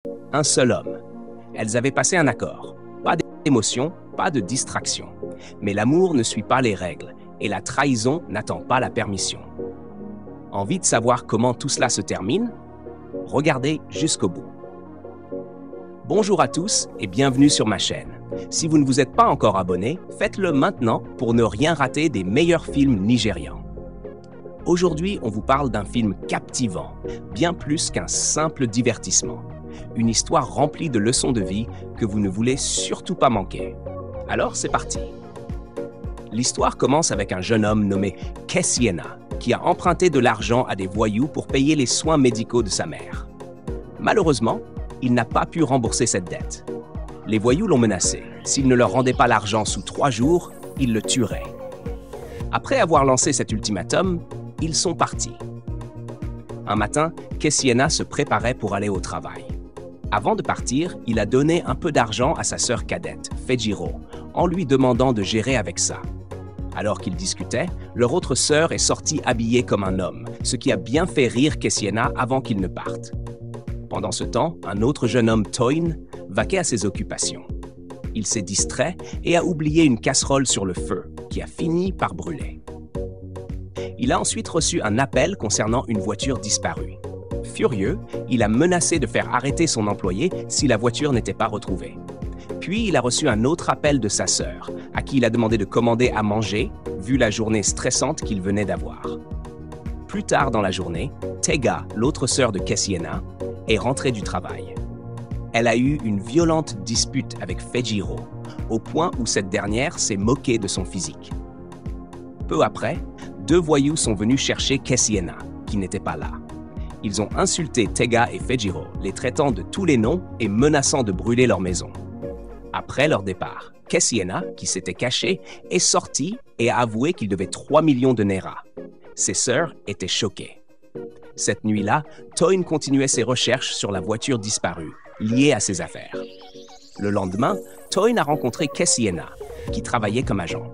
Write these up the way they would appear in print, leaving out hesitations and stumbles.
Un seul homme. Elles avaient passé un accord. Pas d'émotion, pas de distraction. Mais l'amour ne suit pas les règles et la trahison n'attend pas la permission. Envie de savoir comment tout cela se termine? Regardez jusqu'au bout. Bonjour à tous et bienvenue sur ma chaîne. Si vous ne vous êtes pas encore abonné, faites-le maintenant pour ne rien rater des meilleurs films nigérians. Aujourd'hui, on vous parle d'un film captivant, bien plus qu'un simple divertissement. Une histoire remplie de leçons de vie que vous ne voulez surtout pas manquer. Alors, c'est parti. L'histoire commence avec un jeune homme nommé Kessiena, qui a emprunté de l'argent à des voyous pour payer les soins médicaux de sa mère. Malheureusement, il n'a pas pu rembourser cette dette. Les voyous l'ont menacé. S'il ne leur rendait pas l'argent sous 3 jours, ils le tueraient. Après avoir lancé cet ultimatum, ils sont partis. Un matin, Kessiena se préparait pour aller au travail. Avant de partir, il a donné un peu d'argent à sa sœur cadette, Fejiro, en lui demandant de gérer avec ça. Alors qu'ils discutaient, leur autre sœur est sortie habillée comme un homme, ce qui a bien fait rire Kessiena avant qu'il ne parte. Pendant ce temps, un autre jeune homme, Toin, vaquait à ses occupations. Il s'est distrait et a oublié une casserole sur le feu, qui a fini par brûler. Il a ensuite reçu un appel concernant une voiture disparue. Furieux, il a menacé de faire arrêter son employé si la voiture n'était pas retrouvée. Puis il a reçu un autre appel de sa sœur, à qui il a demandé de commander à manger, vu la journée stressante qu'il venait d'avoir. Plus tard dans la journée, Tega, l'autre sœur de Kessiena, est rentrée du travail. Elle a eu une violente dispute avec Fejiro, au point où cette dernière s'est moquée de son physique. Peu après, 2 voyous sont venus chercher Kessiena, qui n'était pas là. Ils ont insulté Tega et Fejiro, les traitant de tous les noms et menaçant de brûler leur maison. Après leur départ, Kessiena, qui s'était caché, est sorti et a avoué qu'il devait 3 millions de Naira. Ses sœurs étaient choquées. Cette nuit-là, Toin continuait ses recherches sur la voiture disparue, liée à ses affaires. Le lendemain, Toin a rencontré Kessiena, qui travaillait comme agent.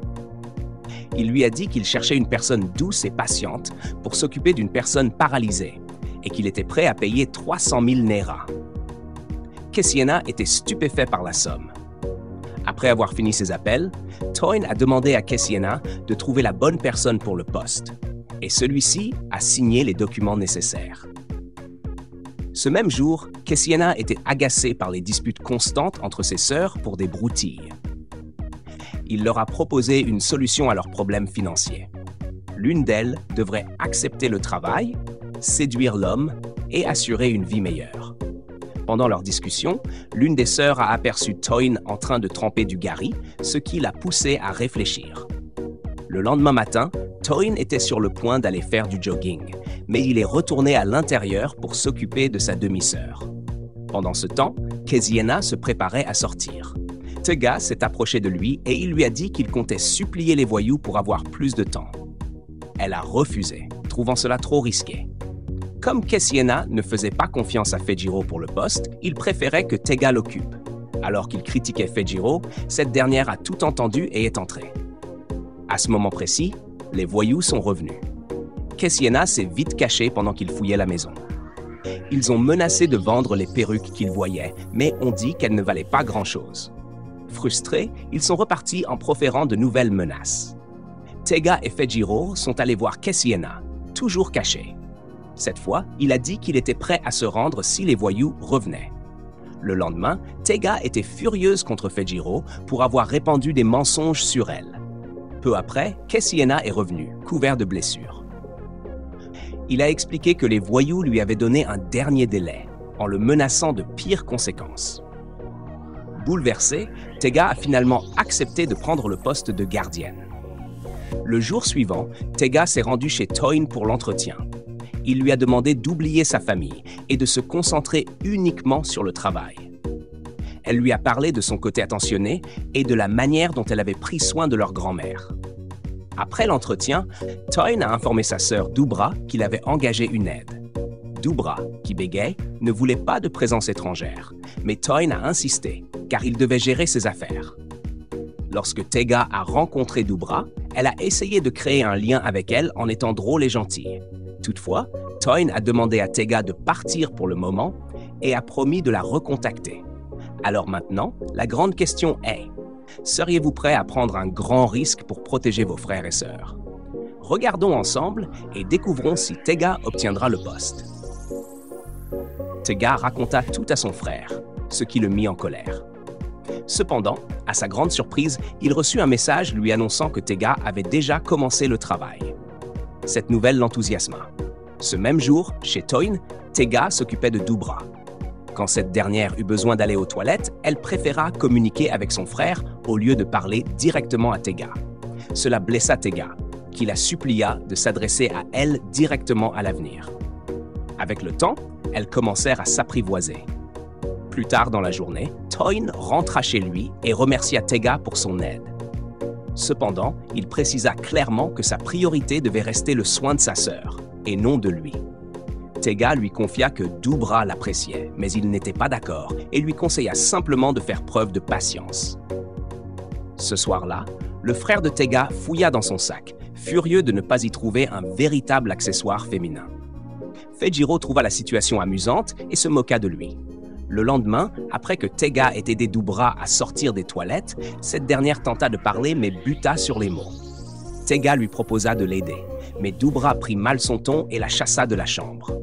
Il lui a dit qu'il cherchait une personne douce et patiente pour s'occuper d'une personne paralysée et qu'il était prêt à payer 300 000 Naira. Kessiena était stupéfait par la somme. Après avoir fini ses appels, Toin a demandé à Kessiena de trouver la bonne personne pour le poste, et celui-ci a signé les documents nécessaires. Ce même jour, Kessiena était agacé par les disputes constantes entre ses sœurs pour des broutilles. Il leur a proposé une solution à leurs problèmes financiers. L'une d'elles devrait accepter le travail, séduire l'homme et assurer une vie meilleure. Pendant leur discussion, l'une des sœurs a aperçu Toin en train de tremper du gari, ce qui l'a poussé à réfléchir. Le lendemain matin, Toin était sur le point d'aller faire du jogging, mais il est retourné à l'intérieur pour s'occuper de sa demi-sœur. Pendant ce temps, Kessiena se préparait à sortir. Tega s'est approché de lui et il lui a dit qu'il comptait supplier les voyous pour avoir plus de temps. Elle a refusé, trouvant cela trop risqué. Comme Kessiena ne faisait pas confiance à Fejiro pour le poste, il préférait que Tega l'occupe. Alors qu'il critiquait Fejiro, cette dernière a tout entendu et est entrée. À ce moment précis, les voyous sont revenus. Kessiena s'est vite cachée pendant qu'ils fouillaient la maison. Ils ont menacé de vendre les perruques qu'ils voyaient, mais ont dit qu'elles ne valaient pas grand-chose. Frustrés, ils sont repartis en proférant de nouvelles menaces. Tega et Fejiro sont allés voir Kessiena, toujours caché. Cette fois, il a dit qu'il était prêt à se rendre si les voyous revenaient. Le lendemain, Tega était furieuse contre Fejiro pour avoir répandu des mensonges sur elle. Peu après, Kessiena est revenu, couvert de blessures. Il a expliqué que les voyous lui avaient donné un dernier délai, en le menaçant de pires conséquences. Bouleversé, Tega a finalement accepté de prendre le poste de gardienne. Le jour suivant, Tega s'est rendu chez Toin pour l'entretien. Il lui a demandé d'oublier sa famille et de se concentrer uniquement sur le travail. Elle lui a parlé de son côté attentionné et de la manière dont elle avait pris soin de leur grand-mère. Après l'entretien, Toin a informé sa sœur Dubra qu'il avait engagé une aide. Dubra, qui bégayait, ne voulait pas de présence étrangère, mais Toin a insisté, car il devait gérer ses affaires. Lorsque Tega a rencontré Dubra, elle a essayé de créer un lien avec elle en étant drôle et gentille. Toutefois, Toin a demandé à Tega de partir pour le moment et a promis de la recontacter. Alors maintenant, la grande question est, seriez-vous prêt à prendre un grand risque pour protéger vos frères et sœurs? Regardons ensemble et découvrons si Tega obtiendra le poste. Tega raconta tout à son frère, ce qui le mit en colère. Cependant, à sa grande surprise, il reçut un message lui annonçant que Tega avait déjà commencé le travail. Cette nouvelle l'enthousiasma. Ce même jour, chez Toyn, Tega s'occupait de Dubra. Quand cette dernière eut besoin d'aller aux toilettes, elle préféra communiquer avec son frère au lieu de parler directement à Tega. Cela blessa Tega, qui la supplia de s'adresser à elle directement à l'avenir. Avec le temps, elles commencèrent à s'apprivoiser. Plus tard dans la journée, Toyn rentra chez lui et remercia Tega pour son aide. Cependant, il précisa clairement que sa priorité devait rester le soin de sa sœur, et non de lui. Tega lui confia que Dubra l'appréciait, mais il n'était pas d'accord et lui conseilla simplement de faire preuve de patience. Ce soir-là, le frère de Tega fouilla dans son sac, furieux de ne pas y trouver un véritable accessoire féminin. Fejiro trouva la situation amusante et se moqua de lui. Le lendemain, après que Tega ait aidé Dubra à sortir des toilettes, cette dernière tenta de parler mais buta sur les mots. Tega lui proposa de l'aider, mais Dubra prit mal son ton et la chassa de la chambre.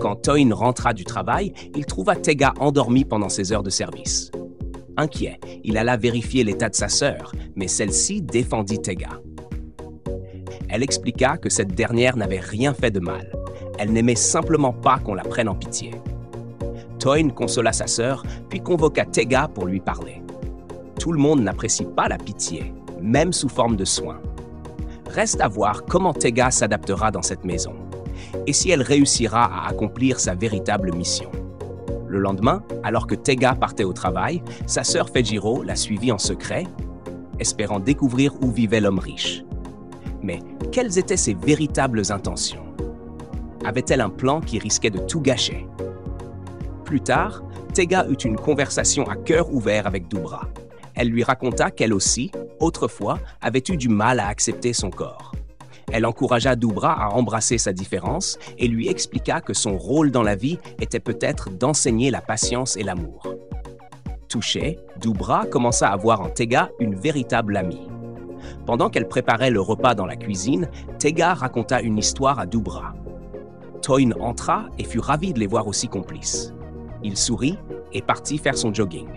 Quand Toyn rentra du travail, il trouva Tega endormi pendant ses heures de service. Inquiet, il alla vérifier l'état de sa sœur, mais celle-ci défendit Tega. Elle expliqua que cette dernière n'avait rien fait de mal. Elle n'aimait simplement pas qu'on la prenne en pitié. Toyn consola sa sœur, puis convoqua Tega pour lui parler. Tout le monde n'apprécie pas la pitié, même sous forme de soins. Reste à voir comment Tega s'adaptera dans cette maison, et si elle réussira à accomplir sa véritable mission. Le lendemain, alors que Tega partait au travail, sa sœur Fejiro la suivit en secret, espérant découvrir où vivait l'homme riche. Mais quelles étaient ses véritables intentions? Avait-elle un plan qui risquait de tout gâcher? Plus tard, Tega eut une conversation à cœur ouvert avec Dubra. Elle lui raconta qu'elle aussi, autrefois, avait eu du mal à accepter son corps. Elle encouragea Dubra à embrasser sa différence et lui expliqua que son rôle dans la vie était peut-être d'enseigner la patience et l'amour. Touchée, Dubra commença à voir en Tega une véritable amie. Pendant qu'elle préparait le repas dans la cuisine, Tega raconta une histoire à Dubra. Toyn entra et fut ravi de les voir aussi complices. Il sourit et partit faire son jogging.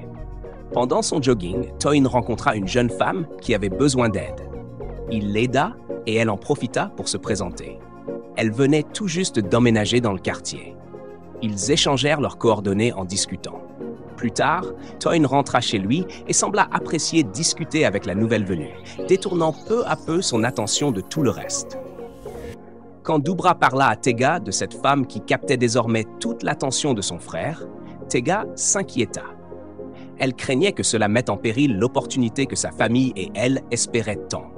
Pendant son jogging, Toyn rencontra une jeune femme qui avait besoin d'aide. Il l'aida et elle en profita pour se présenter. Elle venait tout juste d'emménager dans le quartier. Ils échangèrent leurs coordonnées en discutant. Plus tard, Toyn rentra chez lui et sembla apprécier discuter avec la nouvelle venue, détournant peu à peu son attention de tout le reste. Quand Dubra parla à Tega de cette femme qui captait désormais toute l'attention de son frère, Tega s'inquiéta. Elle craignait que cela mette en péril l'opportunité que sa famille et elle espéraient tant.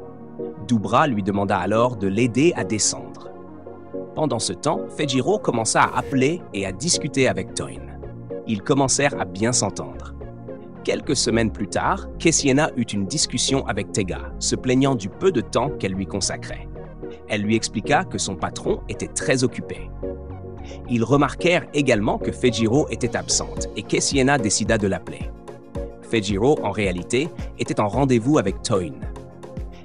Dubra lui demanda alors de l'aider à descendre. Pendant ce temps, Fejiro commença à appeler et à discuter avec Toyn. Ils commencèrent à bien s'entendre. Quelques semaines plus tard, Kesiena eut une discussion avec Tega, se plaignant du peu de temps qu'elle lui consacrait. Elle lui expliqua que son patron était très occupé. Ils remarquèrent également que Fejiro était absente et Kesiena décida de l'appeler. Fejiro, en réalité, était en rendez-vous avec Toyn.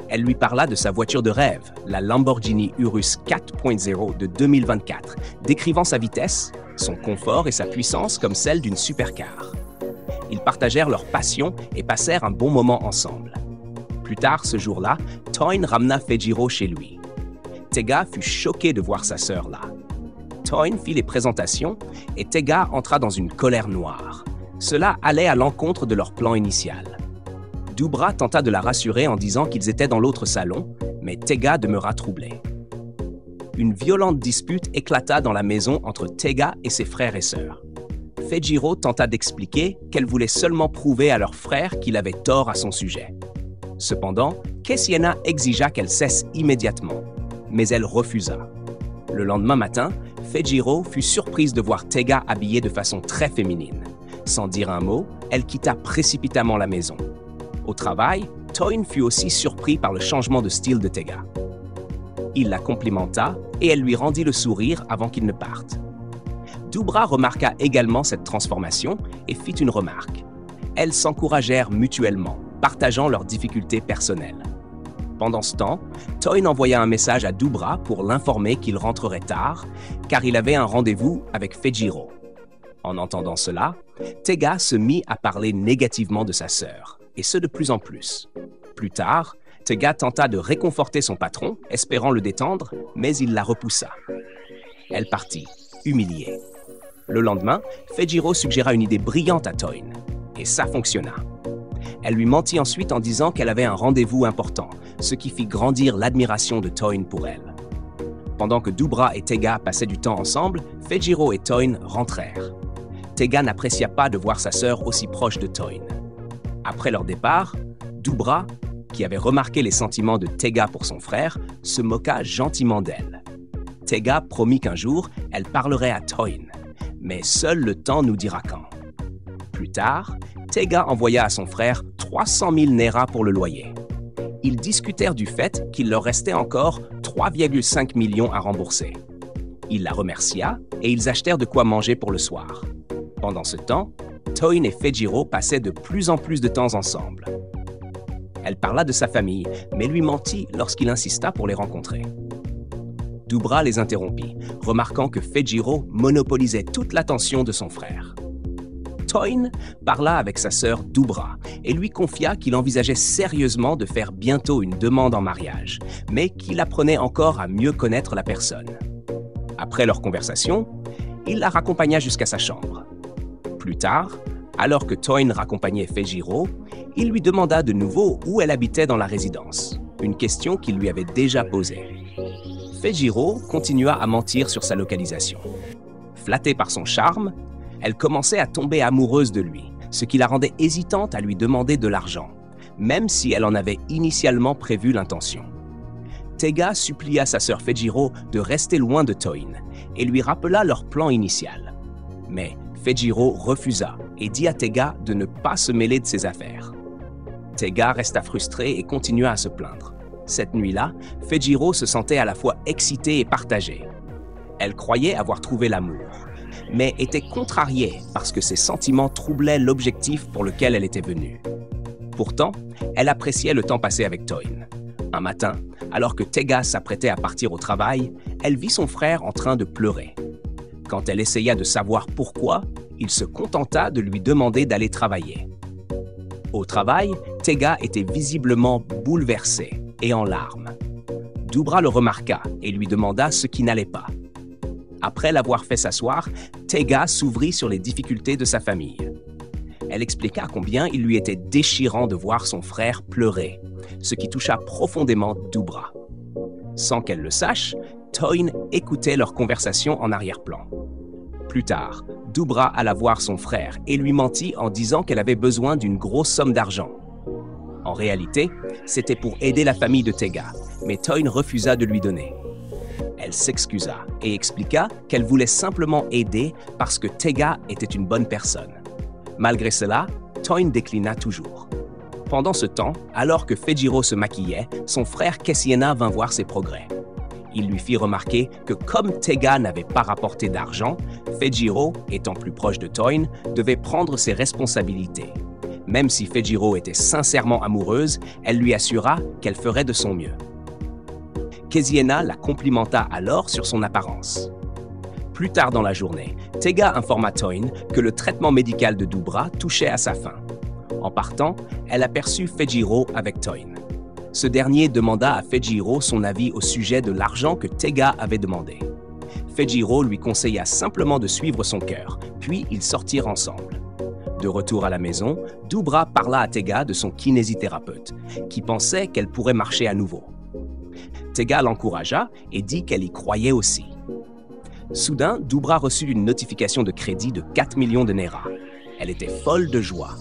Elle lui parla de sa voiture de rêve, la Lamborghini Urus 4.0 de 2024, décrivant sa vitesse, son confort et sa puissance comme celle d'une supercar. Ils partagèrent leur passion et passèrent un bon moment ensemble. Plus tard ce jour-là, Toyn ramena Fejiro chez lui. Tega fut choqué de voir sa sœur là. Toyn fit les présentations et Tega entra dans une colère noire. Cela allait à l'encontre de leur plan initial. Dubra tenta de la rassurer en disant qu'ils étaient dans l'autre salon, mais Tega demeura troublé. Une violente dispute éclata dans la maison entre Tega et ses frères et sœurs. Fejiro tenta d'expliquer qu'elle voulait seulement prouver à leur frère qu'il avait tort à son sujet. Cependant, Kesiena exigea qu'elle cesse immédiatement, mais elle refusa. Le lendemain matin, Fejiro fut surprise de voir Tega habillée de façon très féminine. Sans dire un mot, elle quitta précipitamment la maison. Au travail, Toyn fut aussi surpris par le changement de style de Tega. Il la complimenta et elle lui rendit le sourire avant qu'il ne parte. Doubra remarqua également cette transformation et fit une remarque. Elles s'encouragèrent mutuellement, partageant leurs difficultés personnelles. Pendant ce temps, Toyne envoya un message à Doubra pour l'informer qu'il rentrerait tard, car il avait un rendez-vous avec Fejiro. En entendant cela, Tega se mit à parler négativement de sa sœur, et ce de plus en plus. Plus tard, Tega tenta de réconforter son patron, espérant le détendre, mais il la repoussa. Elle partit, humiliée. Le lendemain, Fejiro suggéra une idée brillante à Toyne, et ça fonctionna. Elle lui mentit ensuite en disant qu'elle avait un rendez-vous important, ce qui fit grandir l'admiration de Toyne pour elle. Pendant que Doubra et Tega passaient du temps ensemble, Fejiro et Toyne rentrèrent. Tega n'apprécia pas de voir sa sœur aussi proche de Toyne. Après leur départ, Doubra, qui avait remarqué les sentiments de Tega pour son frère, se moqua gentiment d'elle. Tega promit qu'un jour, elle parlerait à Toyne, mais seul le temps nous dira quand. Plus tard, Tega envoya à son frère 300 000 Nera pour le loyer. Ils discutèrent du fait qu'il leur restait encore 3,5 millions à rembourser. Il la remercia et ils achetèrent de quoi manger pour le soir. Pendant ce temps, Toyne et Fejiro passaient de plus en plus de temps ensemble. Elle parla de sa famille, mais lui mentit lorsqu'il insista pour les rencontrer. Doubra les interrompit, remarquant que Fejiro monopolisait toute l'attention de son frère. Toyne parla avec sa sœur Doubra et lui confia qu'il envisageait sérieusement de faire bientôt une demande en mariage, mais qu'il apprenait encore à mieux connaître la personne. Après leur conversation, il la raccompagna jusqu'à sa chambre. Plus tard, alors que Toyne raccompagnait Fejiro, il lui demanda de nouveau où elle habitait dans la résidence, une question qu'il lui avait déjà posée. Fejiro continua à mentir sur sa localisation. Flattée par son charme, elle commençait à tomber amoureuse de lui, ce qui la rendait hésitante à lui demander de l'argent, même si elle en avait initialement prévu l'intention. Tega supplia sa sœur Fejiro de rester loin de Toyne et lui rappela leur plan initial. Mais Fejiro refusa et dit à Tega de ne pas se mêler de ses affaires. Tega resta frustrée et continua à se plaindre. Cette nuit-là, Fejiro se sentait à la fois excitée et partagée. Elle croyait avoir trouvé l'amour, mais était contrariée parce que ses sentiments troublaient l'objectif pour lequel elle était venue. Pourtant, elle appréciait le temps passé avec Toyne. Un matin, alors que Tega s'apprêtait à partir au travail, elle vit son frère en train de pleurer. Quand elle essaya de savoir pourquoi, il se contenta de lui demander d'aller travailler. Au travail, Tega était visiblement bouleversé et en larmes. Doubra le remarqua et lui demanda ce qui n'allait pas. Après l'avoir fait s'asseoir, Tega s'ouvrit sur les difficultés de sa famille. Elle expliqua combien il lui était déchirant de voir son frère pleurer, ce qui toucha profondément Doubra. Sans qu'elle le sache, Toyne écoutait leur conversation en arrière-plan. Plus tard, Doubra alla voir son frère et lui mentit en disant qu'elle avait besoin d'une grosse somme d'argent. En réalité, c'était pour aider la famille de Tega, mais Toyne refusa de lui donner. Elle s'excusa et expliqua qu'elle voulait simplement aider parce que Tega était une bonne personne. Malgré cela, Toyne déclina toujours. Pendant ce temps, alors que Fejiro se maquillait, son frère Kessiena vint voir ses progrès. Il lui fit remarquer que comme Tega n'avait pas rapporté d'argent, Fejiro, étant plus proche de Toyne, devait prendre ses responsabilités. Même si Fejiro était sincèrement amoureuse, elle lui assura qu'elle ferait de son mieux. Kessiena la complimenta alors sur son apparence. Plus tard dans la journée, Tega informa Toyne que le traitement médical de Doubra touchait à sa fin. En partant, elle aperçut Fejiro avec Toyne. Ce dernier demanda à Fejiro son avis au sujet de l'argent que Tega avait demandé. Fejiro lui conseilla simplement de suivre son cœur, puis ils sortirent ensemble. De retour à la maison, Doubra parla à Tega de son kinésithérapeute, qui pensait qu'elle pourrait marcher à nouveau. Tega l'encouragea et dit qu'elle y croyait aussi. Soudain, Doubra reçut une notification de crédit de 4 millions de Nera. Elle était folle de joie.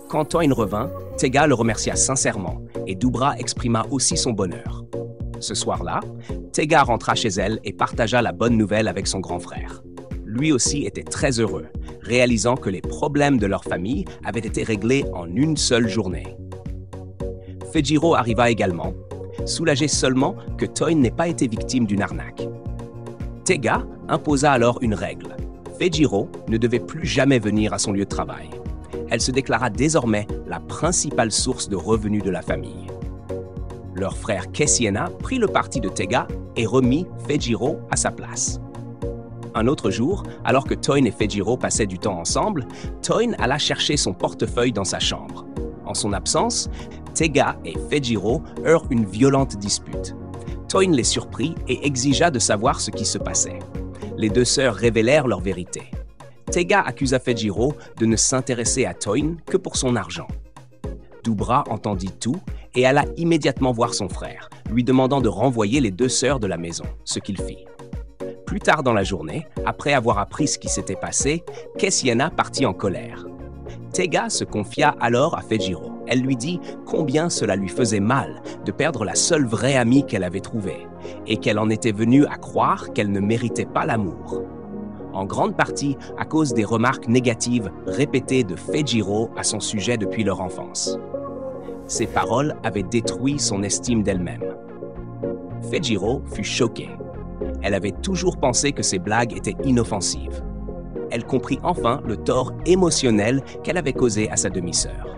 Quand Toyne revint, Tega le remercia sincèrement et Doubra exprima aussi son bonheur. Ce soir-là, Tega rentra chez elle et partagea la bonne nouvelle avec son grand frère. Lui aussi était très heureux, réalisant que les problèmes de leur famille avaient été réglés en une seule journée. Fejiro arriva également, soulagé seulement que Toyne n'ait pas été victime d'une arnaque. Tega imposa alors une règle. Fejiro ne devait plus jamais venir à son lieu de travail. Elle se déclara désormais la principale source de revenus de la famille. Leur frère Kessiena prit le parti de Tega et remit Fejiro à sa place. Un autre jour, alors que Toin et Fejiro passaient du temps ensemble, Toin alla chercher son portefeuille dans sa chambre. En son absence, Tega et Fejiro eurent une violente dispute. Toin les surprit et exigea de savoir ce qui se passait. Les deux sœurs révélèrent leur vérité. Tega accusa Fejiro de ne s'intéresser à Toin que pour son argent. Doubra entendit tout et alla immédiatement voir son frère, lui demandant de renvoyer les deux sœurs de la maison, ce qu'il fit. Plus tard dans la journée, après avoir appris ce qui s'était passé, Kessiena partit en colère. Tega se confia alors à Fejiro. Elle lui dit combien cela lui faisait mal de perdre la seule vraie amie qu'elle avait trouvée et qu'elle en était venue à croire qu'elle ne méritait pas l'amour. En grande partie à cause des remarques négatives répétées de Fejiro à son sujet depuis leur enfance. Ces paroles avaient détruit son estime d'elle-même. Fejiro fut choquée. Elle avait toujours pensé que ses blagues étaient inoffensives. Elle comprit enfin le tort émotionnel qu'elle avait causé à sa demi-sœur.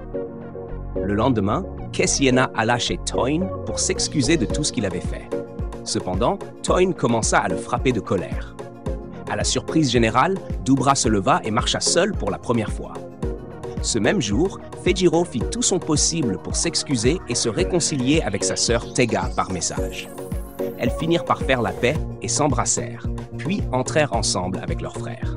Le lendemain, Kessiena alla chez Toin pour s'excuser de tout ce qu'il avait fait. Cependant, Toin commença à le frapper de colère. À la surprise générale, Doubra se leva et marcha seule pour la première fois. Ce même jour, Fejiro fit tout son possible pour s'excuser et se réconcilier avec sa sœur Tega par message. Elles finirent par faire la paix et s'embrassèrent, puis entrèrent ensemble avec leur frère.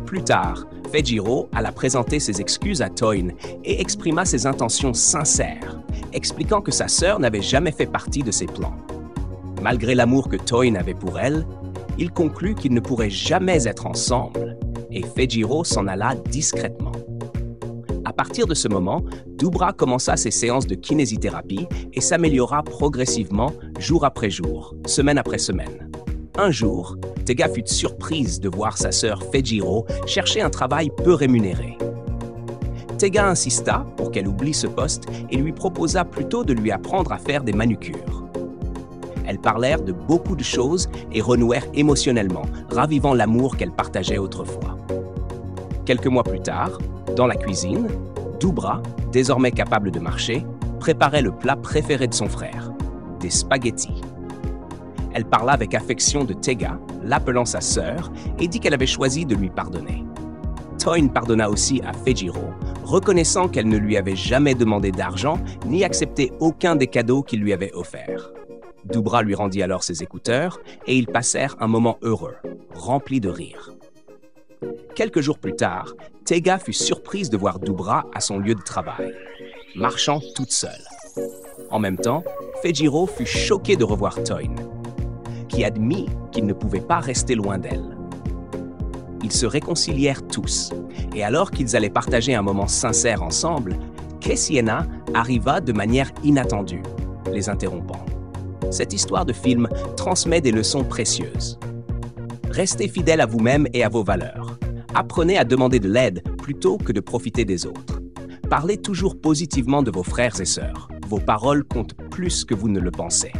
Plus tard, Fejiro alla présenter ses excuses à Toin et exprima ses intentions sincères, expliquant que sa sœur n'avait jamais fait partie de ses plans. Malgré l'amour que Toin avait pour elle, il conclut qu'ils ne pourraient jamais être ensemble et Fejiro s'en alla discrètement. À partir de ce moment, Doubra commença ses séances de kinésithérapie et s'améliora progressivement jour après jour, semaine après semaine. Un jour, Tega fut surprise de voir sa sœur Fejiro chercher un travail peu rémunéré. Tega insista pour qu'elle oublie ce poste et lui proposa plutôt de lui apprendre à faire des manucures. Elles parlèrent de beaucoup de choses et renouèrent émotionnellement, ravivant l'amour qu'elles partageaient autrefois. Quelques mois plus tard, dans la cuisine, Doubra, désormais capable de marcher, préparait le plat préféré de son frère, des spaghettis. Elle parla avec affection de Tega, l'appelant sa sœur, et dit qu'elle avait choisi de lui pardonner. Toin pardonna aussi à Fejiro, reconnaissant qu'elle ne lui avait jamais demandé d'argent ni accepté aucun des cadeaux qu'il lui avait offerts. Doubra lui rendit alors ses écouteurs et ils passèrent un moment heureux, rempli de rire. Quelques jours plus tard, Tega fut surprise de voir Doubra à son lieu de travail, marchant toute seule. En même temps, Fejiro fut choqué de revoir Toin, qui admit qu'il ne pouvait pas rester loin d'elle. Ils se réconcilièrent tous, et alors qu'ils allaient partager un moment sincère ensemble, Kessiena arriva de manière inattendue, les interrompant. Cette histoire de film transmet des leçons précieuses. Restez fidèle à vous-même et à vos valeurs. Apprenez à demander de l'aide plutôt que de profiter des autres. Parlez toujours positivement de vos frères et sœurs. Vos paroles comptent plus que vous ne le pensez.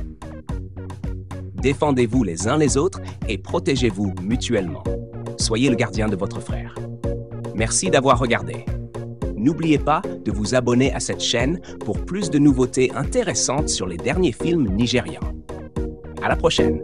Défendez-vous les uns les autres et protégez-vous mutuellement. Soyez le gardien de votre frère. Merci d'avoir regardé. N'oubliez pas de vous abonner à cette chaîne pour plus de nouveautés intéressantes sur les derniers films nigérians. À la prochaine!